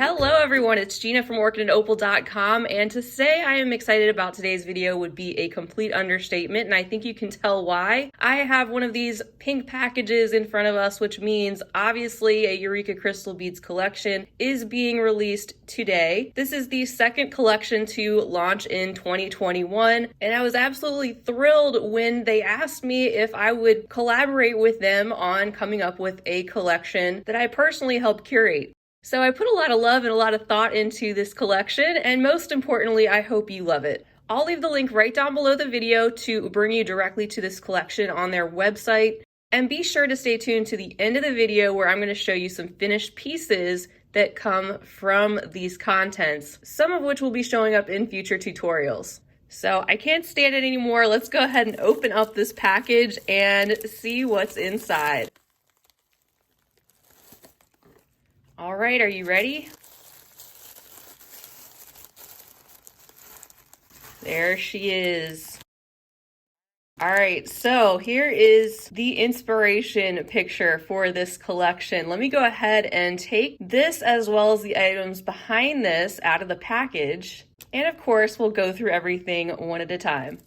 Hello everyone, it's Gina from orchidopal.com, and to say I am excited about today's video would be a complete understatement, and I think you can tell why. I have one of these pink packages in front of us, which means obviously a Eureka crystal beads collection is being released today. This is the second collection to launch in 2021, and I was absolutely thrilled when they asked me if I would collaborate with them on coming up with a collection that I personally helped curate. So I put a lot of love and a lot of thought into this collection, and most importantly, I hope you love it. I'll leave the link right down below the video to bring you directly to this collection on their website. And be sure to stay tuned to the end of the video where I'm going to show you some finished pieces that come from these contents, some of which will be showing up in future tutorials. So I can't stand it anymore. Let's go ahead and open up this package and see what's inside. All right, are you ready? There she is. All right, so here is the inspiration picture for this collection. Let me go ahead and take this as well as the items behind this out of the package. And of course, we'll go through everything one at a time.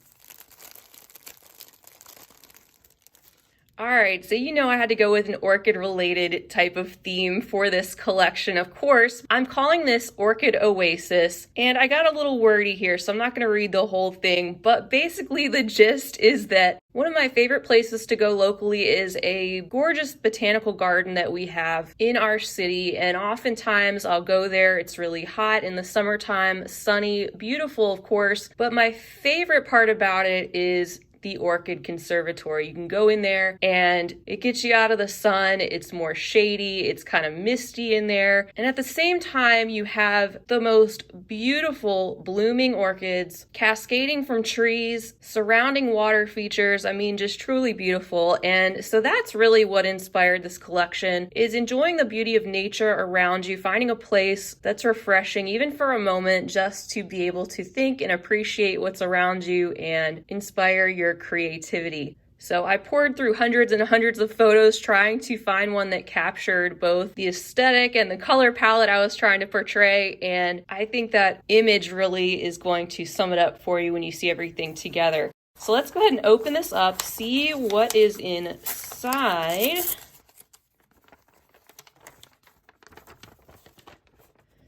All right, so you know I had to go with an orchid-related type of theme for this collection. Of course, I'm calling this Orchid Oasis, and I got a little wordy here, so I'm not gonna read the whole thing, but basically the gist is that one of my favorite places to go locally is a gorgeous botanical garden that we have in our city, and oftentimes I'll go there. It's really hot in the summertime, sunny, beautiful, of course, but my favorite part about it is the Orchid Conservatory. You can go in there and it gets you out of the sun. It's more shady. It's kind of misty in there. And at the same time, you have the most beautiful blooming orchids cascading from trees, surrounding water features. I mean, just truly beautiful. And so that's really what inspired this collection, is enjoying the beauty of nature around you, finding a place that's refreshing, even for a moment, just to be able to think and appreciate what's around you and inspire your creativity. So I poured through hundreds and hundreds of photos trying to find one that captured both the aesthetic and the color palette I was trying to portray, and I think that image really is going to sum it up for you when you see everything together. So let's go ahead and open this up, see what is inside.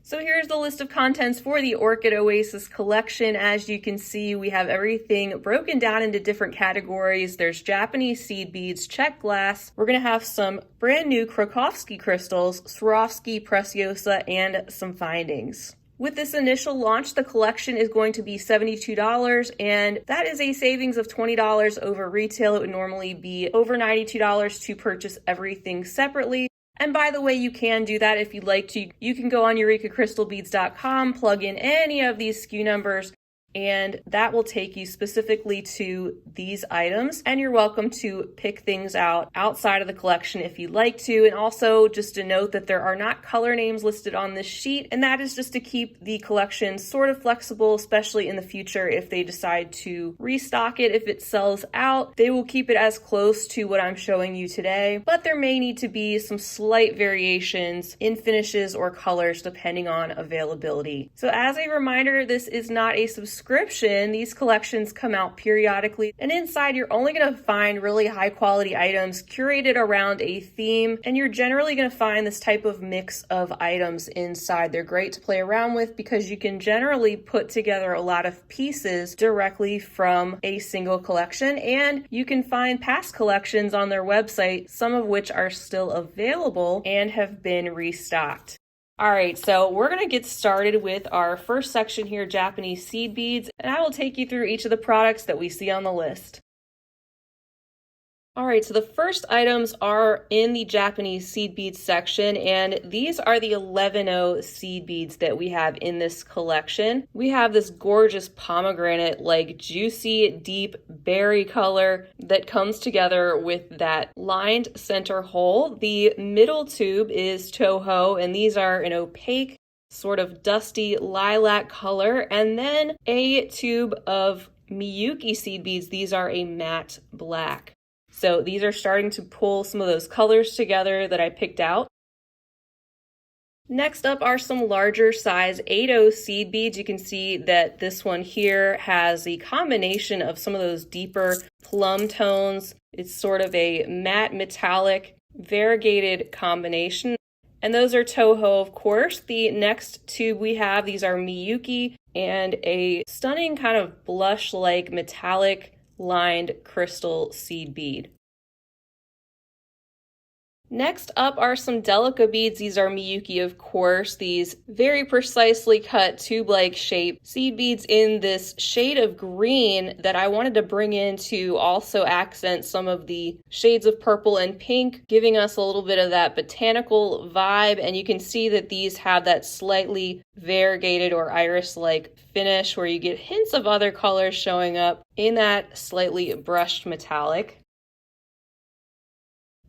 So here's the list of contents for the Orchid Oasis collection. As you can see, we have everything broken down into different categories. There's Japanese seed beads, check glass. We're gonna have some brand new Krakowski crystals, Swarovski, Preciosa, and some findings. With this initial launch, the collection is going to be $72, and that is a savings of $20 over retail. It would normally be over $92 to purchase everything separately. And by the way, you can do that if you'd like to. You can go on EurekaCrystalBeads.com, plug in any of these SKU numbers, and that will take you specifically to these items. And you're welcome to pick things out outside of the collection if you'd like to. And also just to note that there are not color names listed on this sheet, and that is just to keep the collection sort of flexible, especially in the future if they decide to restock it. If it sells out, they will keep it as close to what I'm showing you today, but there may need to be some slight variations in finishes or colors depending on availability. So as a reminder, this is not a subscription. These collections come out periodically, and inside you're only going to find really high quality items curated around a theme, and you're generally going to find this type of mix of items inside. They're great to play around with because you can generally put together a lot of pieces directly from a single collection, and you can find past collections on their website, some of which are still available and have been restocked. All right, so we're gonna get started with our first section here, Japanese seed beads, and I will take you through each of the products that we see on the list. All right, so the first items are in the Japanese seed beads section, and these are the 11-0 seed beads that we have in this collection. We have this gorgeous pomegranate, like juicy, deep berry color that comes together with that lined center hole. The middle tube is Toho, and these are an opaque, sort of dusty lilac color, and then a tube of Miyuki seed beads. These are a matte black. So these are starting to pull some of those colors together that I picked out. Next up are some larger size 8/0 seed beads. You can see that this one here has the combination of some of those deeper plum tones. It's sort of a matte metallic variegated combination. And those are Toho, of course. The next tube we have, these are Miyuki and a stunning kind of blush-like metallic lined crystal seed bead. Next up are some Delica beads. These are Miyuki, of course. These very precisely cut tube-like shape seed beads in this shade of green that I wanted to bring in to also accent some of the shades of purple and pink, giving us a little bit of that botanical vibe. And you can see that these have that slightly variegated or iris-like finish where you get hints of other colors showing up in that slightly brushed metallic.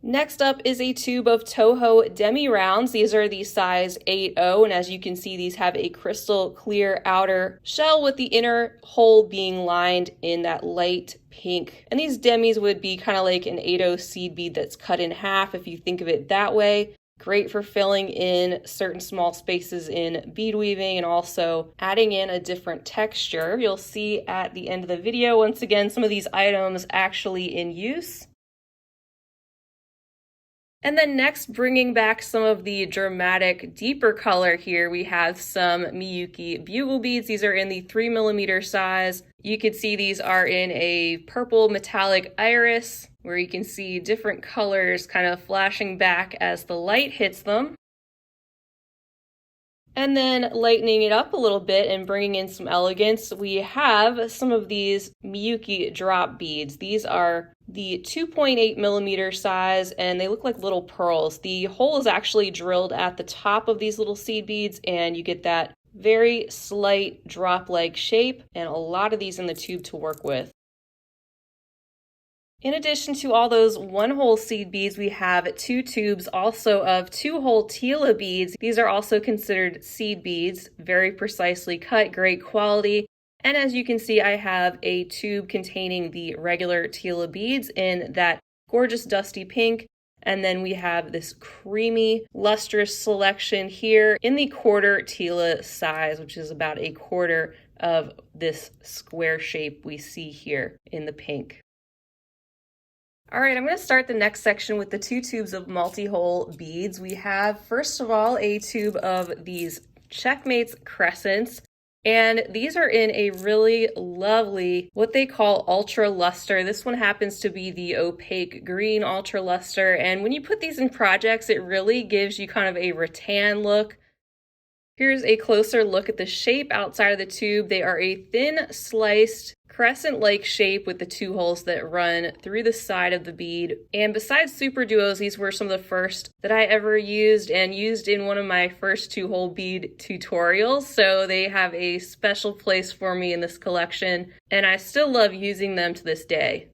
Next up is a tube of Toho demi rounds. These are the size 8/0, and as you can see, these have a crystal clear outer shell with the inner hole being lined in that light pink. And these demis would be kind of like an 8/0 seed bead that's cut in half if you think of it that way. Great for filling in certain small spaces in bead weaving and also adding in a different texture. You'll see at the end of the video, once again, some of these items actually in use. And then next, bringing back some of the dramatic, deeper color here, we have some Miyuki bugle beads. These are in the 3mm size. You can see these are in a purple metallic iris, where you can see different colors kind of flashing back as the light hits them. And then lightening it up a little bit and bringing in some elegance, we have some of these Miyuki drop beads. These are the 2.8mm size, and they look like little pearls. The hole is actually drilled at the top of these little seed beads, and you get that very slight drop-like shape, and a lot of these in the tube to work with. In addition to all those one-hole seed beads, we have 2 tubes also of 2-hole Tila beads. These are also considered seed beads, very precisely cut, great quality. And as you can see, I have a tube containing the regular Tila beads in that gorgeous dusty pink. And then we have this creamy, lustrous selection here in the quarter Tila size, which is about a quarter of this square shape we see here in the pink. All right, I'm going to start the next section with the 2 tubes of multi-hole beads. We have, first of all, a tube of these Checkmates crescents, and these are in a really lovely, what they call ultra luster. This one happens to be the opaque green ultra luster, and when you put these in projects, it really gives you kind of a rattan look. Here's a closer look at the shape outside of the tube. They are a thin sliced crescent-like shape with the 2 holes that run through the side of the bead. And besides super duos, these were some of the first that I ever used and used in one of my first 2-hole bead tutorials. So they have a special place for me in this collection, and I still love using them to this day.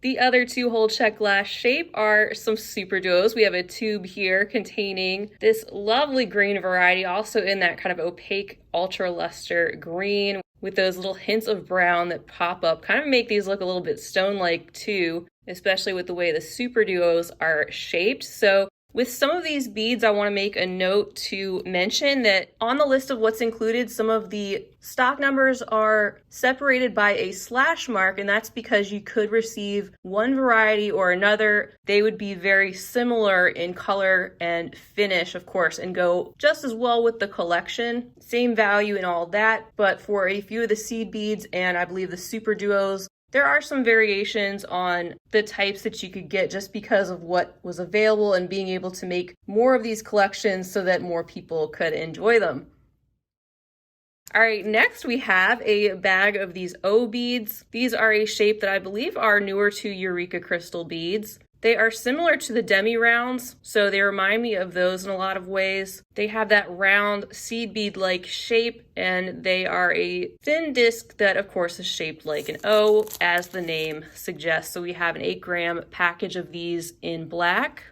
The other 2-hole check glass shape are some super duos. We have a tube here containing this lovely green variety, also in that kind of opaque ultra luster green with those little hints of brown that pop up, kind of make these look a little bit stone-like too, especially with the way the super duos are shaped. So with some of these beads, I want to make a note to mention that on the list of what's included, some of the stock numbers are separated by a slash mark, and that's because you could receive one variety or another. They would be very similar in color and finish, of course, and go just as well with the collection. Same value and all that, but for a few of the seed beads and I believe the super duos, there are some variations on the types that you could get just because of what was available and being able to make more of these collections so that more people could enjoy them. All right, next we have a bag of these O beads. These are a shape that I believe are newer to Eureka crystal beads. They are similar to the demi rounds, so they remind me of those in a lot of ways. They have that round seed bead-like shape, and they are a thin disc that, of course, is shaped like an O, as the name suggests. So we have an 8-gram package of these in black.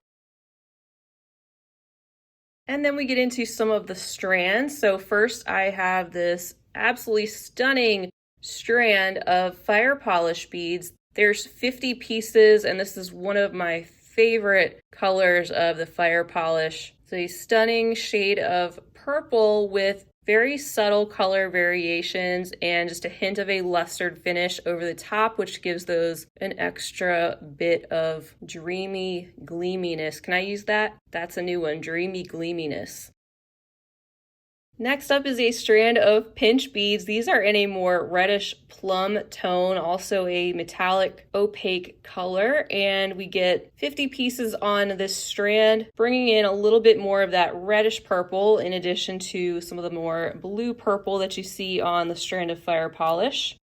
And then we get into some of the strands. So first I have this absolutely stunning strand of fire polish beads. There's 50 pieces, and this is one of my favorite colors of the fire polish. It's a stunning shade of purple with very subtle color variations and just a hint of a lustered finish over the top, which gives those an extra bit of dreamy gleaminess. Can I use that? That's a new one, dreamy gleaminess. Next up is a strand of pinch beads. These are in a more reddish plum tone, also a metallic opaque color, and we get 50 pieces on this strand, bringing in a little bit more of that reddish purple in addition to some of the more blue purple that you see on the strand of fire polish.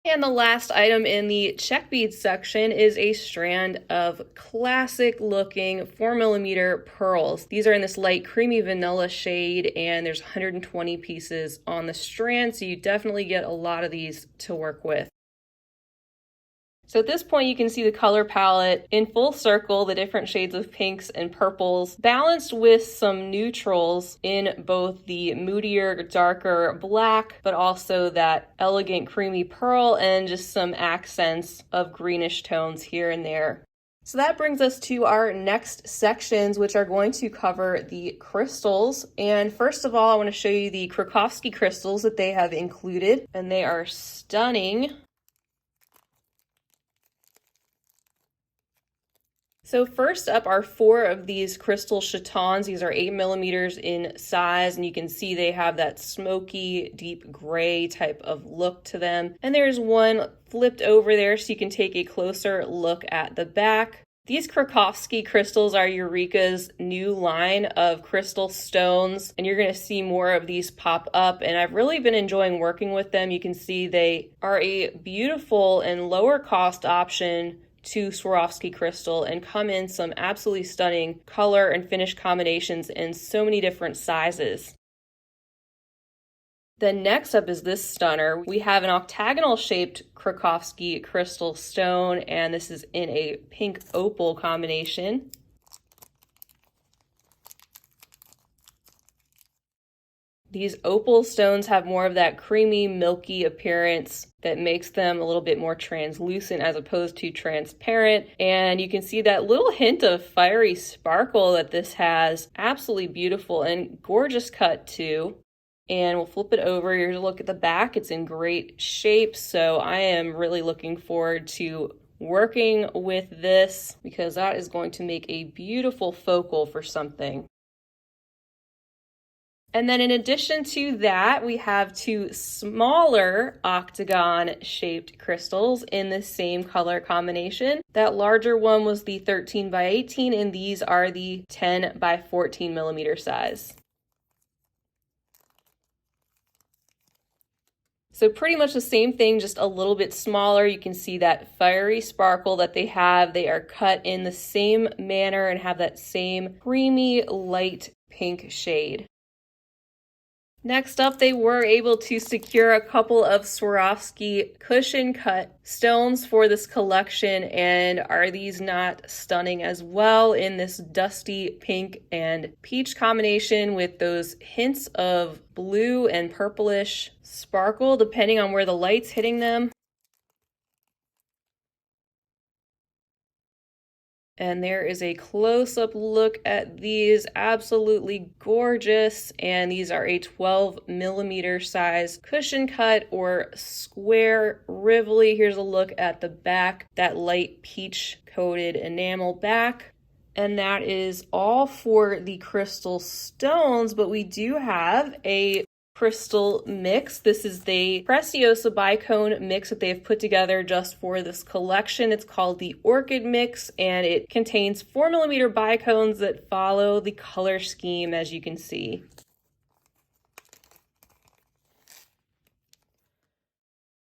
And the last item in the check beads section is a strand of classic looking 4mm pearls. These are in this light creamy vanilla shade, and there's 120 pieces on the strand, so you definitely get a lot of these to work with. So at this point you can see the color palette in full circle, the different shades of pinks and purples, balanced with some neutrals in both the moodier, darker black, but also that elegant creamy pearl and just some accents of greenish tones here and there. So that brings us to our next sections, which are going to cover the crystals. And first of all, I want to show you the Krakowski crystals that they have included, and they are stunning. So first up are 4 of these crystal chatons. These are 8mm in size, and you can see they have that smoky, deep gray type of look to them. And there's one flipped over there so you can take a closer look at the back. These Krakowski crystals are Eureka's new line of crystal stones, and you're going to see more of these pop up, and I've really been enjoying working with them. You can see they are a beautiful and lower cost option to Swarovski crystal and come in some absolutely stunning color and finish combinations in so many different sizes. Then next up is this stunner. We have an octagonal shaped Krakowski crystal stone, and this is in a pink opal combination. These opal stones have more of that creamy, milky appearance that makes them a little bit more translucent as opposed to transparent. And you can see that little hint of fiery sparkle that this has. Absolutely beautiful and gorgeous cut too. And we'll flip it over. Here's a look at the back. It's in great shape. So I am really looking forward to working with this because that is going to make a beautiful focal for something. And then in addition to that, we have 2 smaller octagon-shaped crystals in the same color combination. That larger one was the 13x18, and these are the 10x14mm size. So pretty much the same thing, just a little bit smaller. You can see that fiery sparkle that they have. They are cut in the same manner and have that same creamy light pink shade. Next up, they were able to secure a couple of Swarovski cushion cut stones for this collection, and are these not stunning as well in this dusty pink and peach combination with those hints of blue and purplish sparkle depending on where the light's hitting them. And there is a close-up look at these, absolutely gorgeous. And these are a 12mm size cushion cut or square Rivoli. Here's a look at the back, that light peach coated enamel back. And that is all for the crystal stones, but we do have a crystal mix. This is the Preciosa bicone mix that they've put together just for this collection. It's called the Orchid Mix, and it contains 4mm bicones that follow the color scheme, as you can see.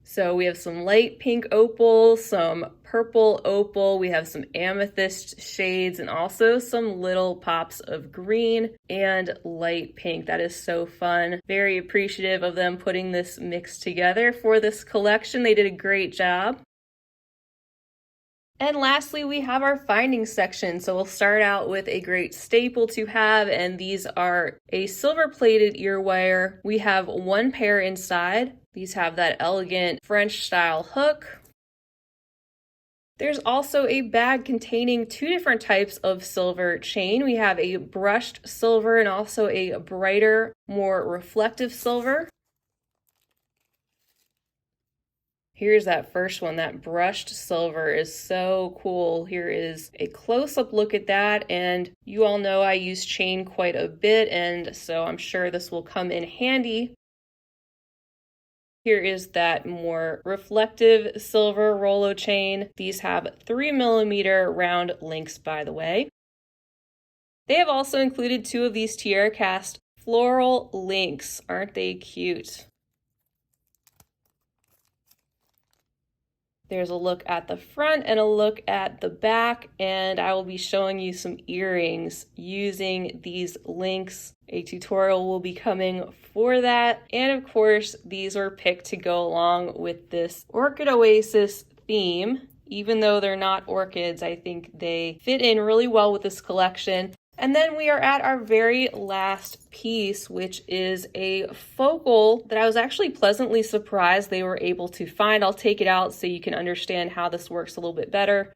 So we have some light pink opal, some purple opal, we have some amethyst shades, and also some little pops of green and light pink. That is so fun. Very appreciative of them putting this mix together for this collection. They did a great job. And lastly, we have our findings section. So we'll start out with a great staple to have, and these are a silver-plated ear wire. We have 1 pair inside. These have that elegant French style hook. There's also a bag containing two different types of silver chain. We have a brushed silver and also a brighter, more reflective silver. Here's that first one, that brushed silver is so cool. Here is a close-up look at that, and you all know I use chain quite a bit, and so I'm sure this will come in handy. Here is that more reflective silver Rollo chain. These have 3mm round links, by the way. They have also included two of these tiara cast floral links. Aren't they cute? There's a look at the front and a look at the back, and I will be showing you some earrings using these links. A tutorial will be coming for that. And of course, these were picked to go along with this Orchid Oasis theme. Even though they're not orchids, I think they fit in really well with this collection. And then we are at our very last piece, which is a focal that I was actually pleasantly surprised they were able to find. I'll take it out so you can understand how this works a little bit better.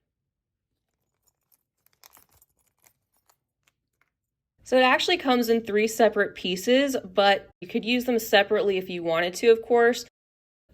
So it actually comes in 3 separate pieces, but you could use them separately if you wanted to, of course.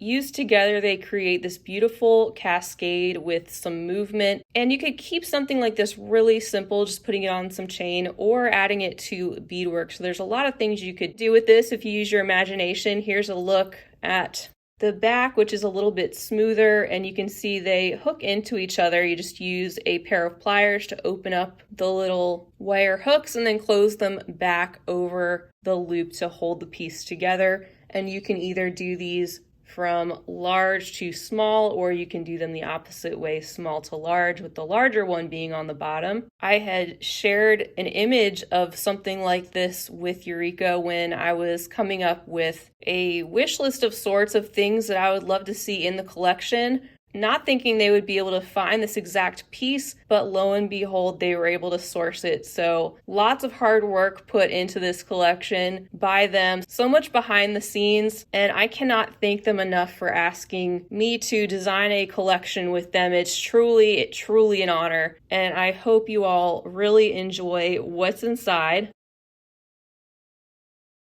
Used together, they create this beautiful cascade with some movement, and you could keep something like this really simple, just putting it on some chain or adding it to beadwork. So there's a lot of things you could do with this if you use your imagination. Here's a look at the back, which is a little bit smoother, and you can see they hook into each other. You just use a pair of pliers to open up the little wire hooks and then close them back over the loop to hold the piece together. And you can either do these from large to small, or you can do them the opposite way, small to large, with the larger one being on the bottom. I had shared an image of something like this with Eureka when I was coming up with a wish list of sorts of things that I would love to see in the collection, not thinking they would be able to find this exact piece, but lo and behold, they were able to source it. So lots of hard work put into this collection by them, so much behind the scenes, and I cannot thank them enough for asking me to design a collection with them. It's truly an honor, and I hope you all really enjoy what's inside.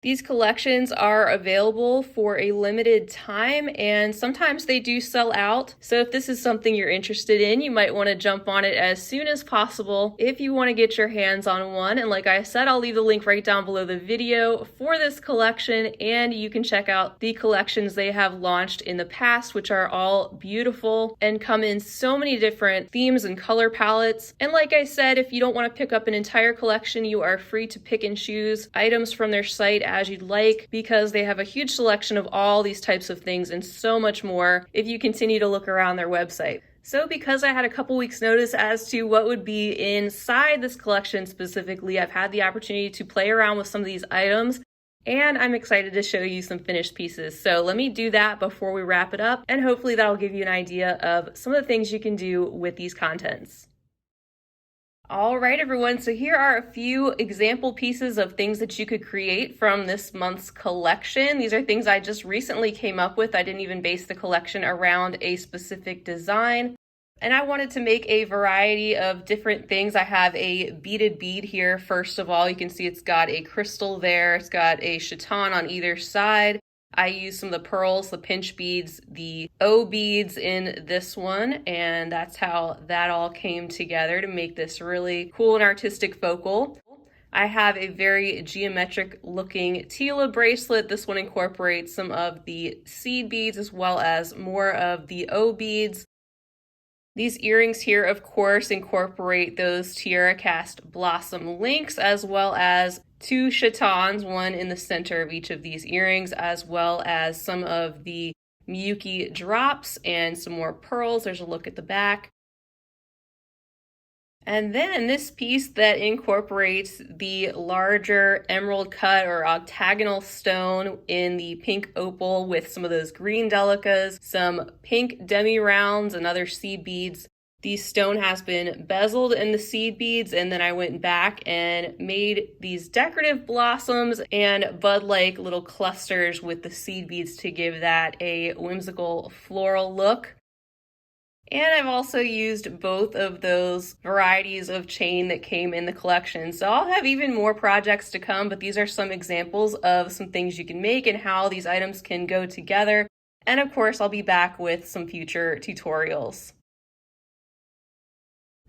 These collections are available for a limited time, and sometimes they do sell out. So if this is something you're interested in, you might want to jump on it as soon as possible if you want to get your hands on one. And like I said, I'll leave the link right down below the video for this collection, and you can check out the collections they have launched in the past, which are all beautiful and come in so many different themes and color palettes. And like I said, if you don't want to pick up an entire collection, you are free to pick and choose items from their site as you'd like, because they have a huge selection of all these types of things and so much more if you continue to look around their website. So because I had a couple weeks notice as to what would be inside this collection specifically, I've had the opportunity to play around with some of these items, and I'm excited to show you some finished pieces. So let me do that before we wrap it up, and hopefully that'll give you an idea of some of the things you can do with these contents. All right, everyone, so here are a few example pieces of things that you could create from this month's collection. These are things I just recently came up with. I didn't even base the collection around a specific design. And I wanted to make a variety of different things. I have a beaded bead here. First of all, you can see it's got a crystal there. It's got a chaton on either side. I used some of the pearls, the pinch beads, the O beads in this one, and that's how that all came together to make this really cool and artistic focal. I have a very geometric looking Tila bracelet. This one incorporates some of the seed beads as well as more of the O beads. These earrings here, of course, incorporate those tiara cast blossom links as well as 2 chatons, one in the center of each of these earrings, as well as some of the Miyuki drops and some more pearls. There's a look at the back. And then this piece that incorporates the larger emerald cut or octagonal stone in the pink opal with some of those green delicas, some pink demi-rounds and other seed beads. The stone has been bezeled in the seed beads, and then I went back and made these decorative blossoms and bud-like little clusters with the seed beads to give that a whimsical floral look. And I've also used both of those varieties of chain that came in the collection. So I'll have even more projects to come, but these are some examples of some things you can make and how these items can go together. And of course, I'll be back with some future tutorials.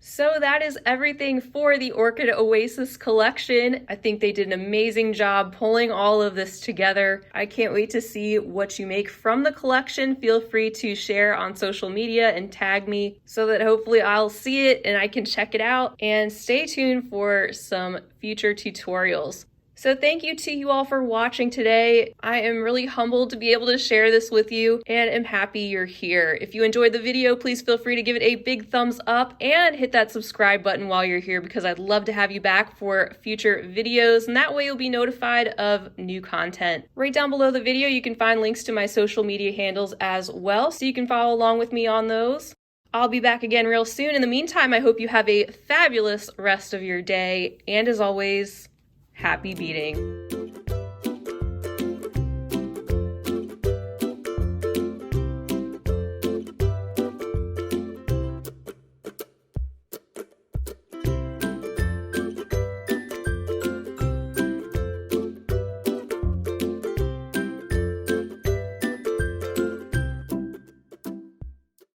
So that is everything for the Orchid Oasis collection. I think they did an amazing job pulling all of this together. I can't wait to see what you make from the collection. Feel free to share on social media and tag me so that hopefully I'll see it and I can check it out. And stay tuned for some future tutorials. So thank you to you all for watching today. I am really humbled to be able to share this with you and am happy you're here. If you enjoyed the video, please feel free to give it a big thumbs up and hit that subscribe button while you're here because I'd love to have you back for future videos, and that way you'll be notified of new content. Right down below the video, you can find links to my social media handles as well, so you can follow along with me on those. I'll be back again real soon. In the meantime, I hope you have a fabulous rest of your day, and as always, happy beading.